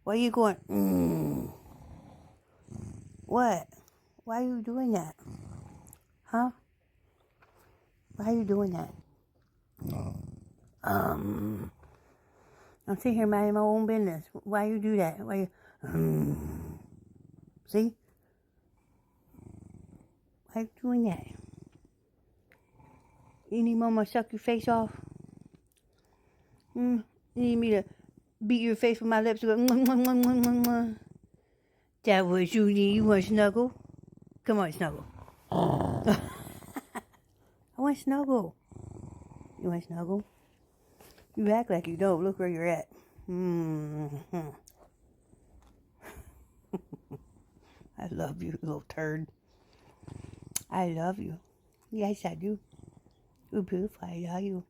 Why are you going? What? Why are you doing that? Huh? Why are you doing that? I'm sitting here minding my own business. Why you do that? Why you? See? Why you doing that? You need Mama to suck your face off? You need me to beat your face with my lips and go, that what you need? You want to snuggle? Come on, snuggle. I want to snuggle. You want to snuggle? You act like you don't. Look where you're at. I love you, little turd. I love you. Yes, I do. You're beautiful. I love you.